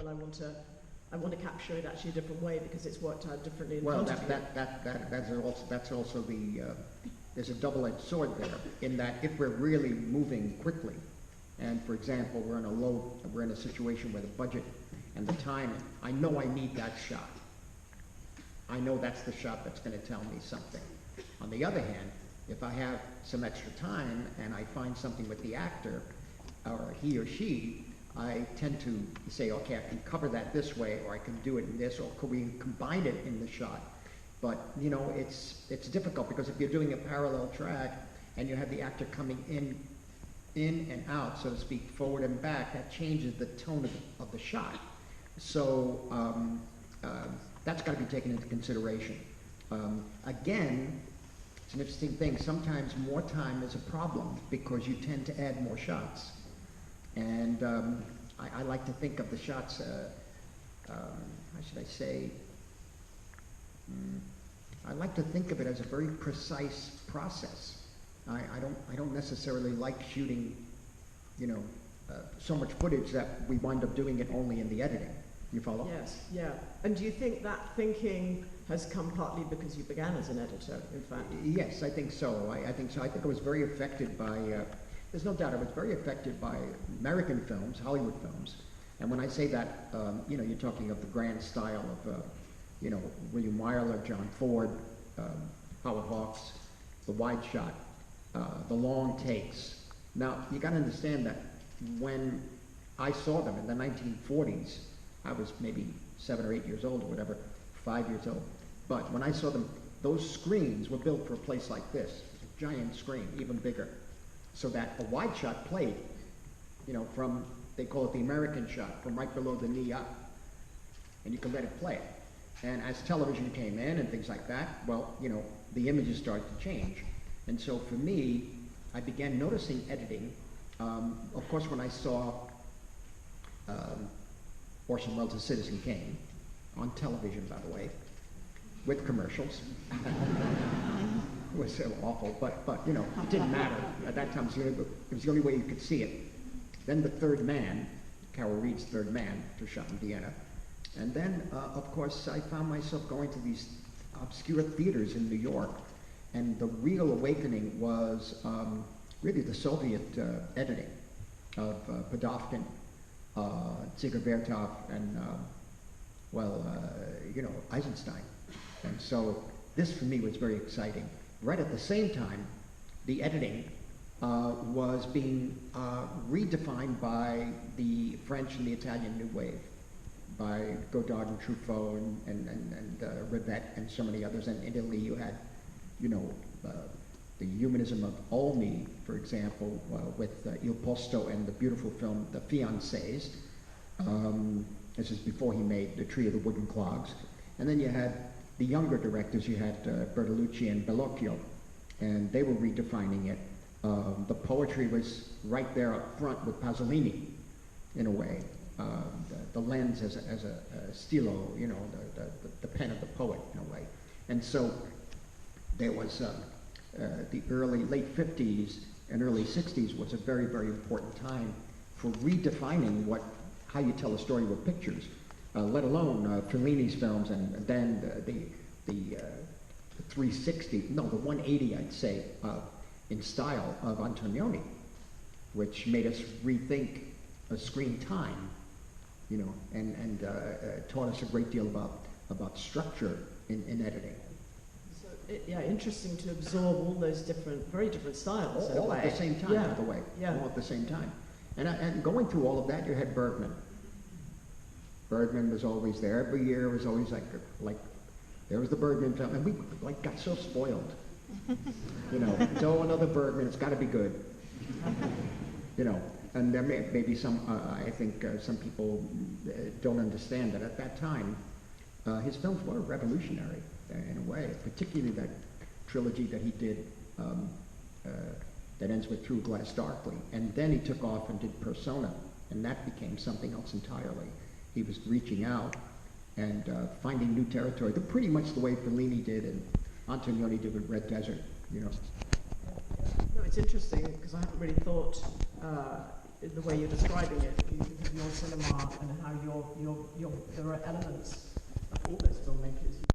well, I want to capture it actually a different way because it's worked out differently in Well, front of you. that's also the, there's a double-edged sword there, in that if we're really moving quickly, and for example, we're in a situation where the budget and the time, I know I need that shot. I know that's the shot that's going to tell me something. On the other hand, if I have some extra time and I find something with the actor, or he or she, I tend to say, okay, I can cover that this way, or I can do it in this, or could we combine it in the shot? But, you know, it's difficult, because if you're doing a parallel track and you have the actor coming in and out, so to speak, forward and back, that changes the tone of the shot. So that's got to be taken into consideration. Again, it's an interesting thing. Sometimes more time is a problem because you tend to add more shots. And I like to think of the shots, how should I say, I like to think of it as a very precise process. I don't necessarily like shooting, you know, so much footage that we wind up doing it only in the editing. You follow? Yes, yeah. And do you think that thinking has come partly because you began as an editor, in fact? Yes, I think so. I think so. I think I was very affected by, there's no doubt I was very affected by American films, Hollywood films. And when I say that, you know, you're talking of the grand style of, you know, William Wyler, John Ford, Howard Hawks, the wide shot, the long takes. Now, you got to understand that when I saw them in the 1940s, I was maybe 7 or 8 years old or whatever, 5 years old. But when I saw them, those screens were built for a place like this, a giant screen, even bigger. So that a wide shot played, you know, from, they call it the American shot, from right below the knee up. And you could let it play. And as television came in and things like that, well, you know, the images started to change. And so for me, I began noticing editing. Of course, when I saw Orson Welles' Citizen Kane, on television, by the way, with commercials. It was so awful, but you know, it didn't matter. At that time, it was the only way you could see it. Then The Third Man, Carol Reed's Third Man, which was shot in Vienna. And then, of course, I found myself going to these obscure theaters in New York, and the real awakening was really the Soviet editing of Podofkin, Dziga Vertov, and, you know, Eisenstein. And so this, for me, was very exciting. Right at the same time, the editing was being redefined by the French and the Italian New Wave, by Godard and Truffaut and Rivette and so many others. And in Italy, you had, you know, the humanism of Olmi, for example, with Il Posto and the beautiful film The Fiancés. This is before he made The Tree of the Wooden Clogs. And then you had the younger directors. You had Bertolucci and Bellocchio, and they were redefining it. The poetry was right there up front with Pasolini, in a way. The lens as a stilo, you know, the pen of the poet, in a way. And so there was the late 50s and early 60s was a very, very important time for redefining how you tell a story with pictures, let alone Fellini's films, and then the 360, no, the 180, I'd say, in style of Antonioni, which made us rethink screen time, you know, and taught us a great deal about structure in editing. So, yeah, interesting to absorb all those very different styles. All at the same time, yeah. by the way. Yeah. All at the same time. And going through all of that, you had Bergman. Bergman was always there. Every year was always like there was the Bergman film, and we got so spoiled. You know, so another Bergman, it's got to be good. You know, and there may be some. I think some people don't understand that at that time, his films were revolutionary in a way, particularly that trilogy that he did that ends with Through Glass Darkly, and then he took off and did Persona, and that became something else entirely. He was reaching out and finding new territory, pretty much the way Fellini did and Antonioni did with Red Desert, you know. No, it's interesting because I haven't really thought the way you're describing it, because of your cinema and how there are elements